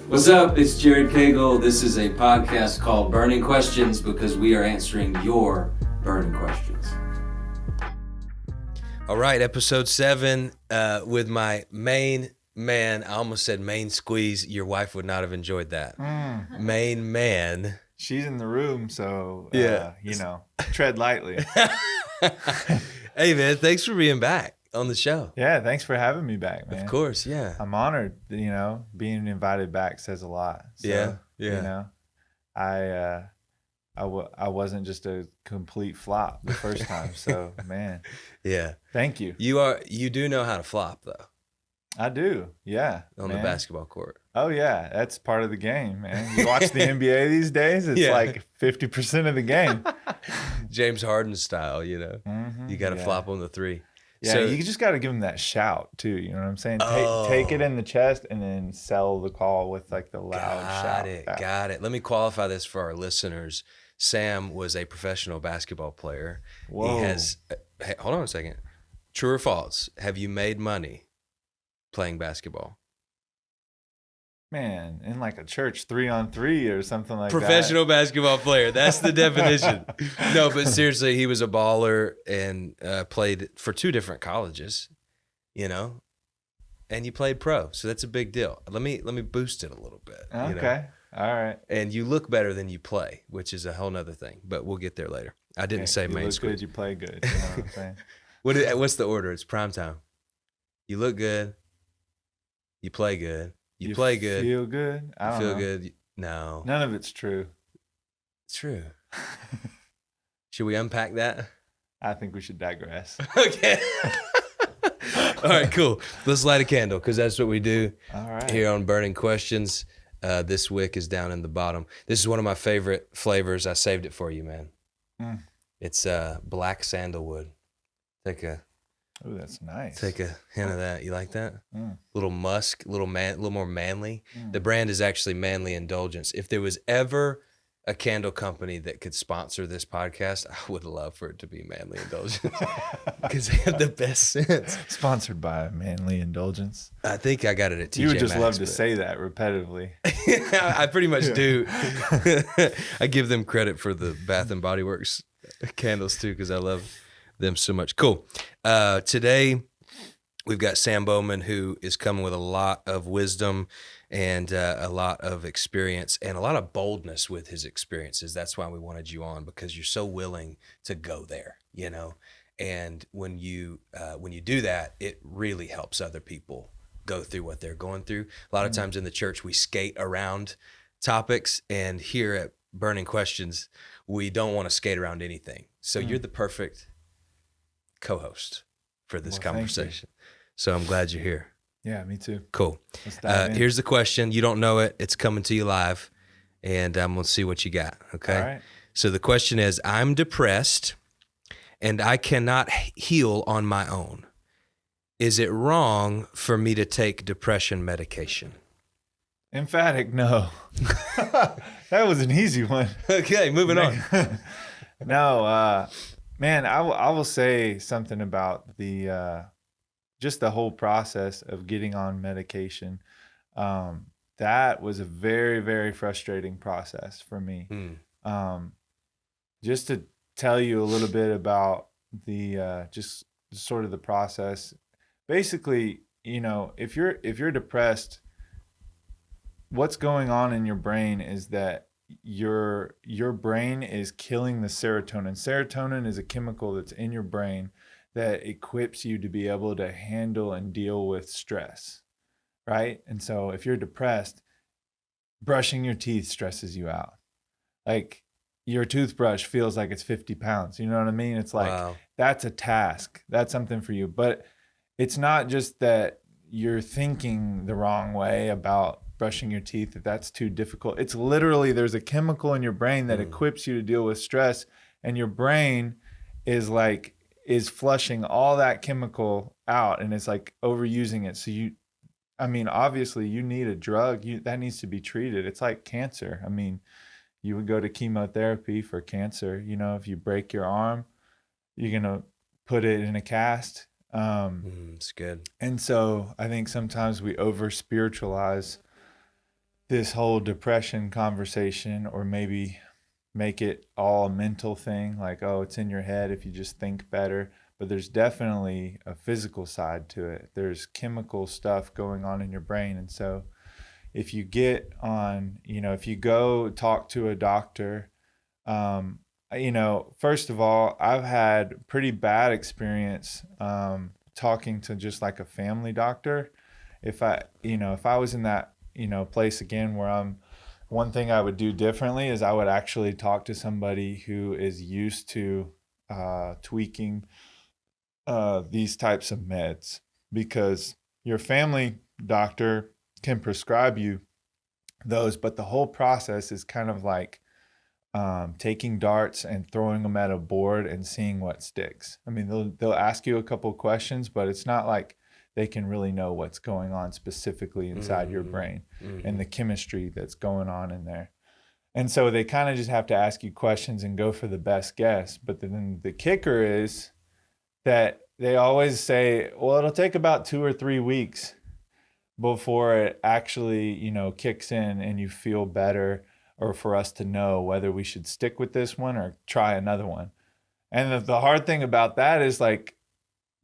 What's up? It's Jared Cagle. This is a podcast called Burning Questions because we are answering your burning questions. All right, episode 7 with my main man. I almost said main squeeze. Your wife would not have enjoyed that. Main man. She's in the room, so, Yeah. tread lightly. Hey, man, thanks for being back on the show. Yeah, thanks for having me back, man. Of course, yeah. I'm honored, being invited back says a lot. So, Yeah. I wasn't just a complete flop the first time, so, man. Yeah. Thank you. You do know how to flop, though. I do, yeah. On the basketball court. Oh, yeah, that's part of the game, man. You watch the NBA these days, it's like 50% of the game. James Harden style, you know. Mm-hmm, you got to flop on the three. Yeah, so, you just got to give him that shout, too. You know what I'm saying? Take it in the chest and then sell the call with, like, the loud shout. Got it. Let me qualify this for our listeners. Sam was a professional basketball player. Whoa. He has, hold on a second. True or false? Have you made money playing basketball? Man, in like a church 3-on-3 or something like Professional basketball player. That's the definition. No, but seriously, he was a baller and played for 2 different colleges, and you played pro. So that's a big deal. Let me boost it a little bit. Okay. All right. And you look better than you play, which is a whole nother thing, but we'll get there later. I didn't say main squeeze. You look good, you play good. You know what I'm saying? What's the order? It's prime time. You look good. You play good. You play good. Feel good. I don't feel know. good. No. None of it's true. It's true. Should we unpack that? I think we should digress. Okay. All right, cool. Let's light a candle because that's what we do here on Burning Questions. This wick is down in the bottom. This is one of my favorite flavors. I saved it for you, man. It's black sandalwood. Oh, that's nice. Take a hint of that. You like that? Little musk, little more manly. The brand is actually Manly Indulgence. If there was ever a candle company that could sponsor this podcast, I would love for it to be Manly Indulgence because they have the best scents. Sponsored by Manly Indulgence. I think I got it at TJ You would just Maxx, love to say that repetitively. I pretty much do. I give them credit for the Bath and Body Works candles too because I love them so much. Cool. Today we've got Sam Bowman, who is coming with a lot of wisdom and a lot of experience and a lot of boldness with his experiences. That's why we wanted you on, because you're so willing to go there, and when you do that, it really helps other people go through what they're going through. A lot of times in the church we skate around topics, and here at Burning Questions we don't want to skate around anything. So you're the perfect co-host for this conversation. So I'm glad you're here. Yeah, me too. Cool. Here's the question. You don't know it. It's coming to you live, and I'm going to see what you got, okay? All right. So the question is, I'm depressed, and I cannot heal on my own. Is it wrong for me to take depression medication? Emphatic no. That was an easy one. Okay, moving on. No, man, I will say something about the just the whole process of getting on medication. That was a very, very frustrating process for me. Just to tell you a little bit about the just sort of the process. Basically, if you're depressed, what's going on in your brain is that your brain is killing the serotonin. Serotonin is a chemical that's in your brain that equips you to be able to handle and deal with stress, right? And so if you're depressed, brushing your teeth stresses you out. Like your toothbrush feels like it's 50 pounds. You know what I mean? It's like, That's a task. That's something for you. But it's not just that you're thinking the wrong way about brushing your teeth, that's too difficult. It's literally, there's a chemical in your brain that equips you to deal with stress, and your brain is flushing all that chemical out, and it's like overusing it. So obviously you need a drug that needs to be treated. It's like cancer. You would go to chemotherapy for cancer. If you break your arm, you're going to put it in a cast. It's good. And so I think sometimes we over spiritualize this whole depression conversation, or maybe make it all a mental thing, like, oh, it's in your head if you just think better. But there's definitely a physical side to it. There's chemical stuff going on in your brain. And so if you get on, if you go talk to a doctor, first of all, I've had pretty bad experience talking to just like a family doctor. If I was in that, place again where one thing I would do differently is I would actually talk to somebody who is used to tweaking these types of meds, because your family doctor can prescribe you those, but the whole process is kind of like taking darts and throwing them at a board and seeing what sticks. I mean, they'll ask you a couple questions, but it's not like they can really know what's going on specifically inside your brain and the chemistry that's going on in there. And so they kind of just have to ask you questions and go for the best guess. But then the kicker is that they always say, well, it'll take about 2 or 3 weeks before it actually, kicks in and you feel better, or for us to know whether we should stick with this one or try another one. And the hard thing about that is, like,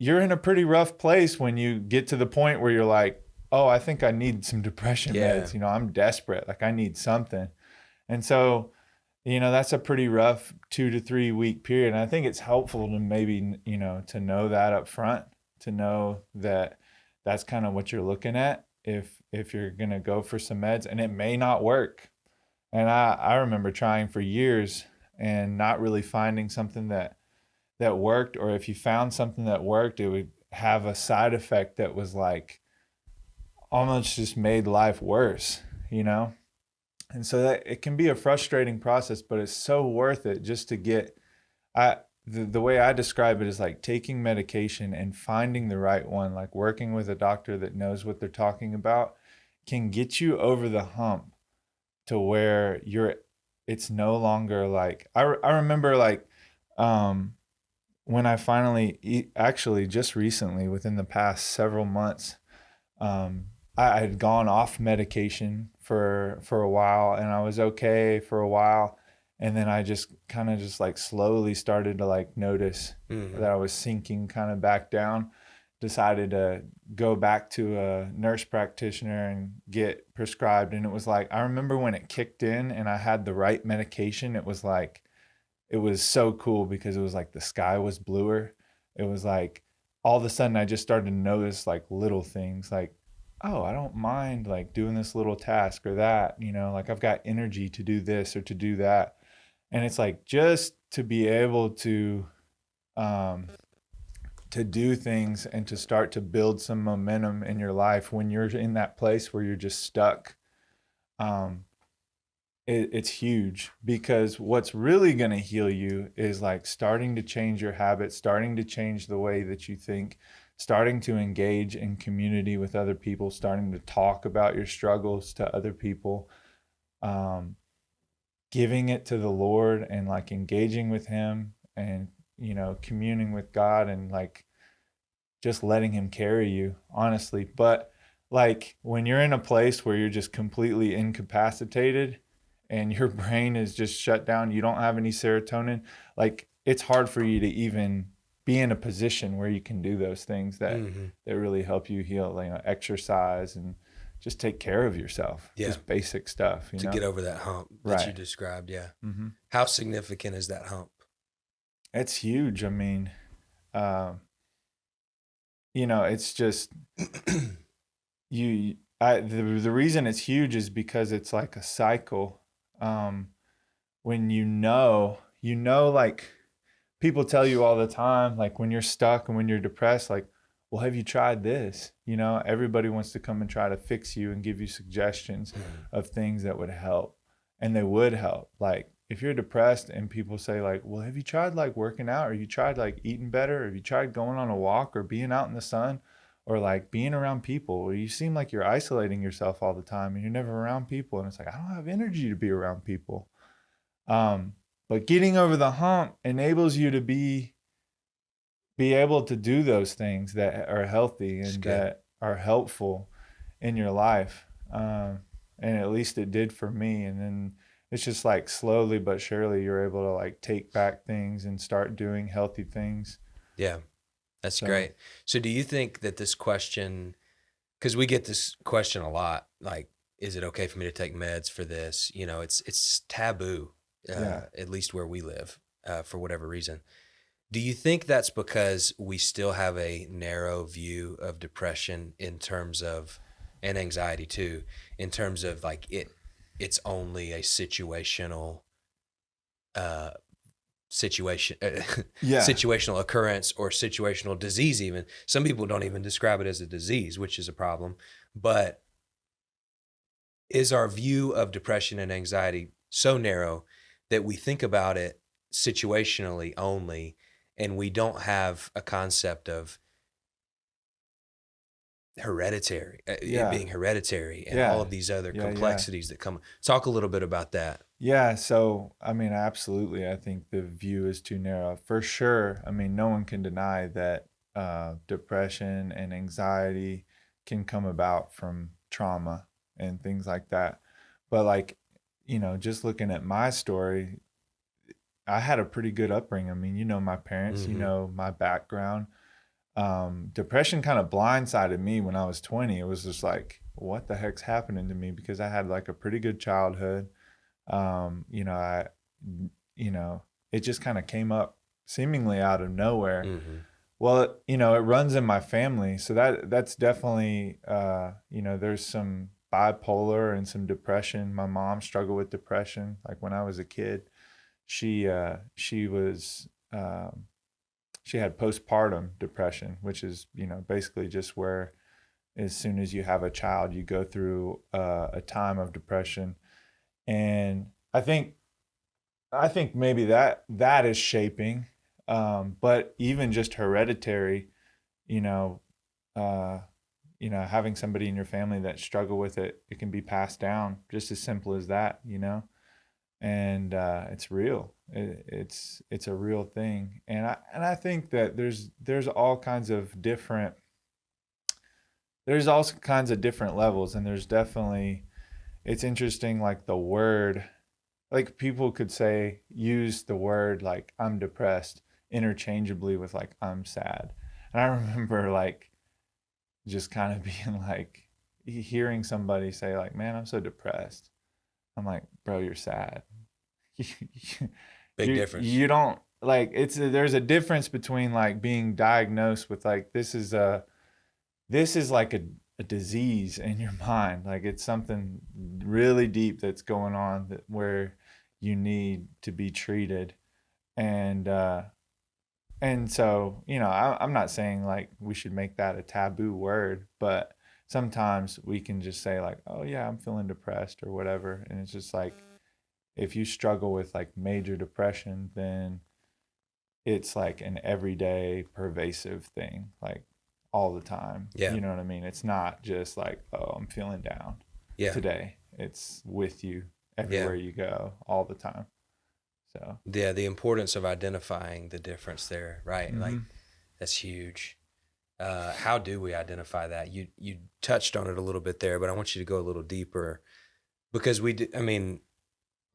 you're in a pretty rough place when you get to the point where you're like, oh, I think I need some depression meds. I'm desperate. Like, I need something. And so, that's a pretty rough 2 to 3 week period. And I think it's helpful to maybe, to know that up front, to know that that's kind of what you're looking at if you're going to go for some meds, and it may not work. And I remember trying for years and not really finding something that worked, or if you found something that worked, it would have a side effect that was like almost just made life worse, And so that it can be a frustrating process, but it's so worth it just to get, the way I describe it is like taking medication and finding the right one, like working with a doctor that knows what they're talking about, can get you over the hump to where it's no longer like, I remember like, when I finally, actually just recently, within the past several months, I had gone off medication for a while, and I was okay for a while. And then I just kind of just like slowly started to like notice that I was sinking kind of back down. Decided to go back to a nurse practitioner and get prescribed. And it was like, I remember when it kicked in and I had the right medication, it was like, it was so cool, because it was like the sky was bluer. It was like all of a sudden I just started to notice like little things, like, oh, I don't mind like doing this little task or that, like I've got energy to do this or to do that. And it's like, just to be able to do things and to start to build some momentum in your life when you're in that place where you're just stuck. It's huge, because what's really going to heal you is like starting to change your habits, starting to change the way that you think, starting to engage in community with other people, starting to talk about your struggles to other people, giving it to the Lord and like engaging with him and, communing with God and like just letting him carry you, honestly. But like when you're in a place where you're just completely incapacitated and your brain is just shut down, you don't have any serotonin, like it's hard for you to even be in a position where you can do those things that really help you heal, exercise and just take care of yourself. Just basic stuff, to get over that hump that you described. How significant is that hump? It's huge. I mean, it's just the reason it's huge is because it's like a cycle. When like people tell you all the time, like when you're stuck and when you're depressed, like, well, have you tried this? Everybody wants to come and try to fix you and give you suggestions of things that would help, and they would help. Like if you're depressed and people say like, well, have you tried like working out, or you tried like eating better, or have you tried going on a walk or being out in the sun, or like being around people, or you seem like you're isolating yourself all the time and you're never around people. And it's like, I don't have energy to be around people. But getting over the hump enables you to be able to do those things that are healthy and that are helpful in your life. and at least it did for me. And then it's just like slowly but surely you're able to like take back things and start doing healthy things. Yeah, that's So great. So do you think that this question, because we get this question a lot, like, is it okay for me to take meds for this? You know, it's taboo, yeah, at least where we live, for whatever reason. Do you think that's because we still have a narrow view of depression in terms of, and anxiety too, in terms of like it's only a uh, situation, yeah, situational occurrence or situational disease? Even some people don't even describe it as a disease, which is a problem. But is our view of depression and anxiety so narrow that we think about it situationally only, and we don't have a concept of hereditary, it yeah, being hereditary, and all yeah, of these other yeah, yeah. complexities that come? Talk a little bit about that. Yeah, so I mean, absolutely. I think the view is too narrow for sure. I mean, no one can deny that depression and anxiety can come about from trauma and things like that. But like, just looking at my story, I had a pretty good upbringing. I mean, my parents, Mm-hmm. my background. Depression kind of blindsided me when I was 20. It was just like, what the heck's happening to me? Because I had like a pretty good childhood. I, you know, it just kind of came up seemingly out of nowhere. Mm-hmm. Well, it runs in my family, so that's definitely, there's some bipolar and some depression. My mom struggled with depression, like when I was a kid. She was she had postpartum depression, which is basically just where as soon as you have a child, you go through a time of depression, and I think maybe that is shaping, but even just hereditary, you know, uh, having somebody in your family that struggle with it, it can be passed down just as simple as that. And it's real. It's a real thing, and I think that there's all kinds of different levels, and there's definitely it's interesting like the word, like people could say use the word like I'm depressed interchangeably with like I'm sad. And I remember like just kind of being like hearing somebody say like, man, I'm so depressed. I'm like, bro, you're sad. Big difference. You don't like there's a difference between like being diagnosed with like this is like a disease in your mind. Like it's something really deep that's going on where you need to be treated. And so I'm not saying like we should make that a taboo word, but sometimes we can just say like, oh yeah, I'm feeling depressed or whatever. And it's just like if you struggle with like major depression, then it's like an everyday pervasive thing, like all the time. Yeah. You know what I mean? It's not just like, oh, I'm feeling down Yeah. today. It's with you Yeah. everywhere you go all the time. So, Yeah. The importance of identifying the difference there, right? Like mhm. that's huge. How do we identify that? You touched on it a little bit there, but I want you to go a little deeper, because I mean,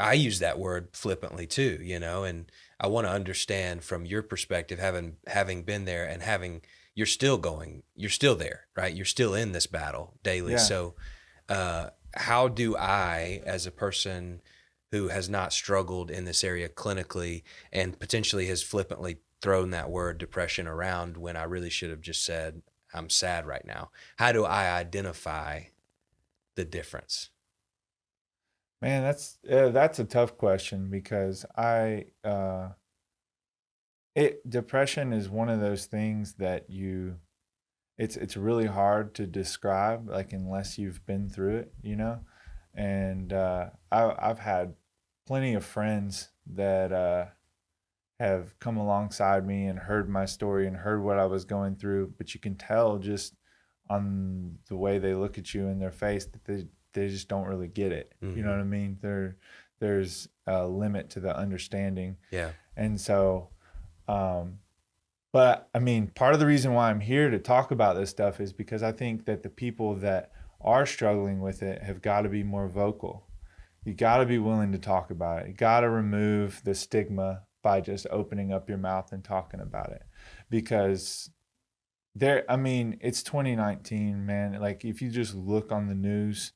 I use that word flippantly too, and I want to understand from your perspective, having been there and you're still there, right? You're still in this battle daily. Yeah. So, how do I, as a person who has not struggled in this area clinically and potentially has flippantly thrown that word depression around when I really should have just said, I'm sad right now? How do I identify the difference? Man, that's a tough question because depression is one of those things that it's really hard to describe like unless you've been through it. And I've had plenty of friends that have come alongside me and heard my story and heard what I was going through, but you can tell just on the way they look at you in their face that they just don't really get it. You know Mm-hmm. what I mean? There's a limit to the understanding. Yeah. And so but I mean, part of the reason why I'm here to talk about this stuff is because I think that the people that are struggling with it have got to be more vocal. You got to be willing to talk about it. You got to remove the stigma by just opening up your mouth and talking about it. Because I mean, it's 2019, man. Like, if you just look on the news,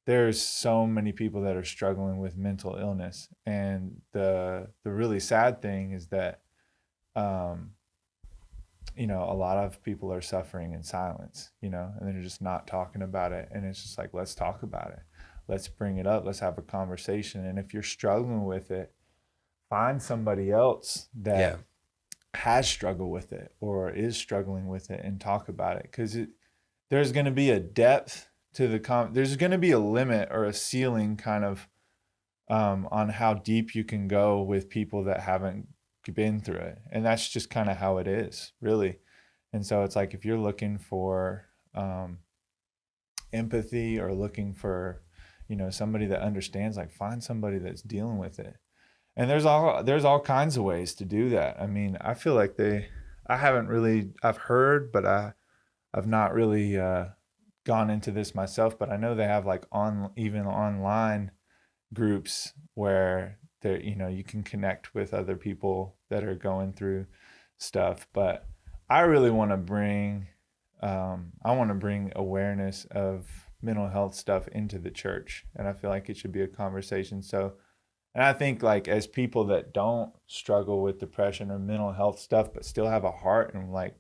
there's so many people that are struggling with mental illness. And the really sad thing is that, um, a lot of people are suffering in silence, and they're just not talking about it. And it's just like, let's talk about it. Let's bring it up. Let's have a conversation. And if you're struggling with it, find somebody else that has struggled with it or is struggling with it and talk about it. Because there's going to be a depth to there's going to be a limit or a ceiling kind of on how deep you can go with people that haven't been through it. And that's just kind of how it is, really. And so it's like, if you're looking for empathy or looking for, somebody that understands, like, find somebody that's dealing with it. And there's all kinds of ways to do that. I mean, I feel like I've heard, but I've not really gone into this myself, but I know they have, like, even online groups where you can connect with other people that are going through stuff. But I really want to bring awareness of mental health stuff into the church, and I feel like it should be a conversation. So, and I think, like, as people that don't struggle with depression or mental health stuff but still have a heart, and, like,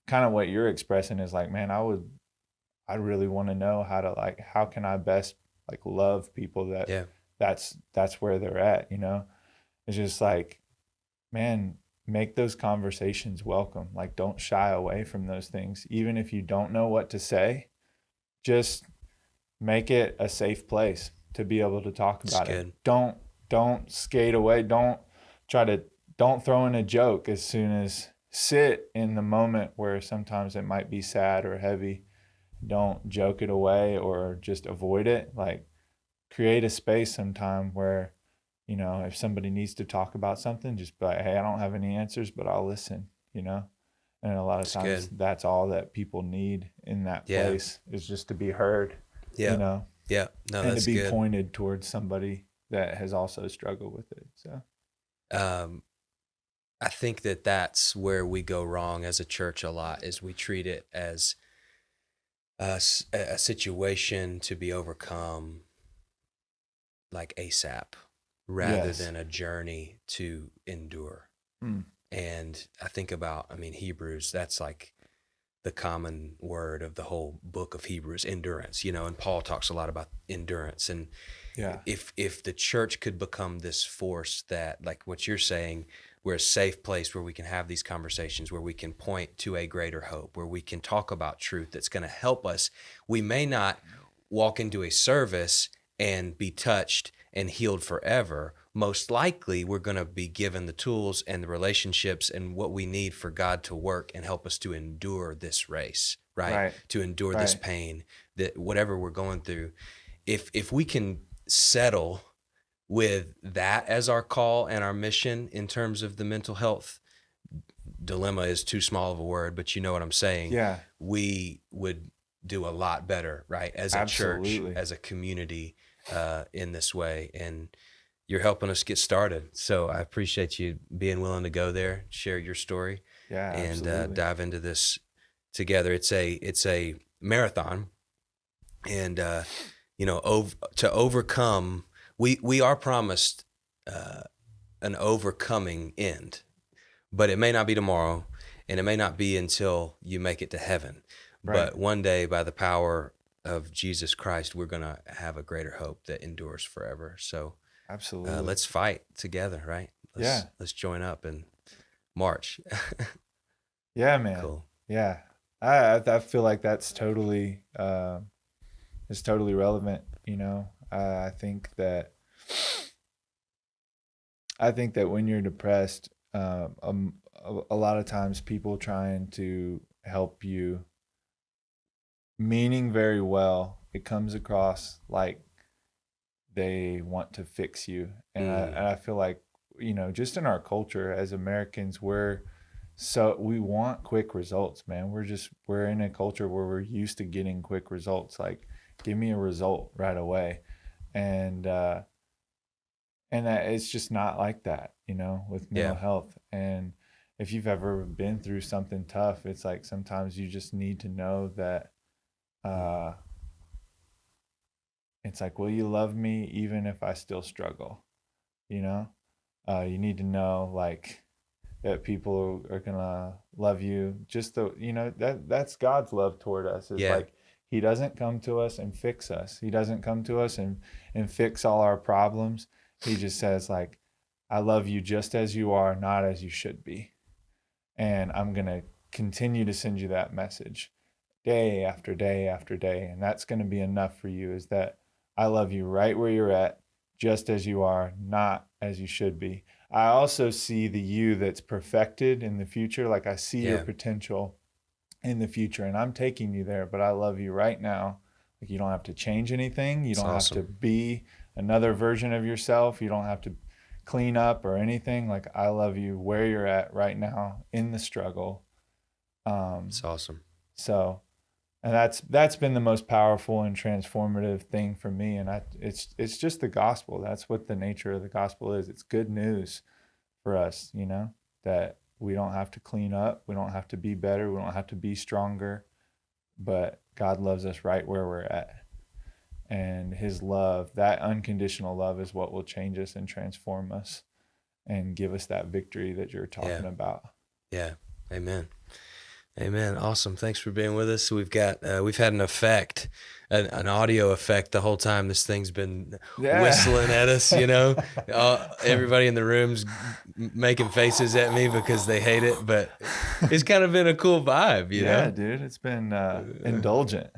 kind of what you're expressing is like, man, I really want to know how can I best, like, love people that's where they're at. It's just like, man, make those conversations welcome. Like, don't shy away from those things. Even if you don't know what to say, just make it a safe place to be able to talk about it. Don't skate away. Don't throw in a joke as soon as sit in the moment where sometimes it might be sad or heavy. Don't joke it away or just avoid it. Like, create a space sometime where, if somebody needs to talk about something, just be like, hey, I don't have any answers, but I'll listen, And a lot of times that's all that people need in that place, is just to be heard, Yeah. No, and that's to be good. pointed towards somebody that has also struggled with it. So, I think that's where we go wrong as a church a lot, is we treat it as a situation to be overcome, like ASAP, rather than a journey to endure. And I think about, Hebrews, that's like the common word of the whole book of Hebrews, endurance, and Paul talks a lot about endurance. And if the church could become this force that, like what you're saying, we're a safe place where we can have these conversations, where we can point to a greater hope, where we can talk about truth that's going to help us. We may not walk into a service and be touched and healed forever. Most likely, we're going to be given the tools and the relationships and what we need for God to work and help us to endure this race, right? To endure this pain, that whatever we're going through. If we can settle with that as our call and our mission in terms of the mental health dilemma, is too small of a word, but you know what I'm saying. Yeah, we would do a lot better, right? As a church, as a community, in this way. And you're helping us get started. So I appreciate you being willing to go there, share your story, and dive into this together. It's a marathon, and to overcome, we are promised an overcoming end, but it may not be tomorrow, and it may not be until you make it to heaven. But one day, by the power of Jesus Christ, we're going to have a greater hope that endures forever. So absolutely, let's fight together, right? Let's join up and march. Yeah, man. Cool. Yeah, I feel like that's totally it's totally relevant. I think that when you're depressed, a lot of times people trying to help you, meaning very well, it comes across like they want to fix you. And I feel like, just in our culture as Americans, we want quick results, man. We're in a culture where we're used to getting quick results. Like, give me a result right away. And that it's just not like that, with mental health. And if you've ever been through something tough, it's like sometimes you just need to know that it's like, will you love me even if I still struggle? You need to know like that people are gonna love you. Just that's God's love toward us. Is like He doesn't come to us and fix us. He doesn't come to us and fix all our problems. He just says like, I love you just as you are, not as you should be. And I'm gonna continue to send you that message day after day after day. And that's gonna be enough for you, is that I love you right where you're at, just as you are, not as you should be. I also see the you that's perfected in the future. Like I see your potential in the future, and I'm taking you there, but I love you right now. Like you don't have to change anything. You don't have to be another version of yourself. You don't have to clean up or anything. Like I love you where you're at right now in the struggle. It's awesome. So, and that's been the most powerful and transformative thing for me. And it's just the gospel. That's what the nature of the gospel is. It's good news for us, that we don't have to clean up. We don't have to be better. We don't have to be stronger, but God loves us right where we're at. And His love, that unconditional love, is what will change us and transform us and give us that victory that you're talking about. Yeah. Amen. Amen. Awesome. Thanks for being with us. We've had an effect, an audio effect the whole time this thing's been whistling at us, everybody in the room's making faces at me because they hate it, but it's kind of been a cool vibe, you know? Yeah, dude, it's been indulgent.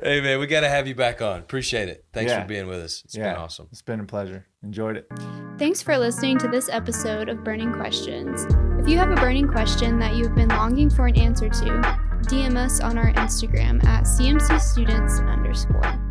Hey man, we got to have you back on. Appreciate it. Thanks for being with us. It's been awesome. It's been a pleasure. Enjoyed it. Thanks for listening to this episode of Burning Questions. If you have a burning question that you've been longing for an answer to, DM us on our Instagram at CMC Students_.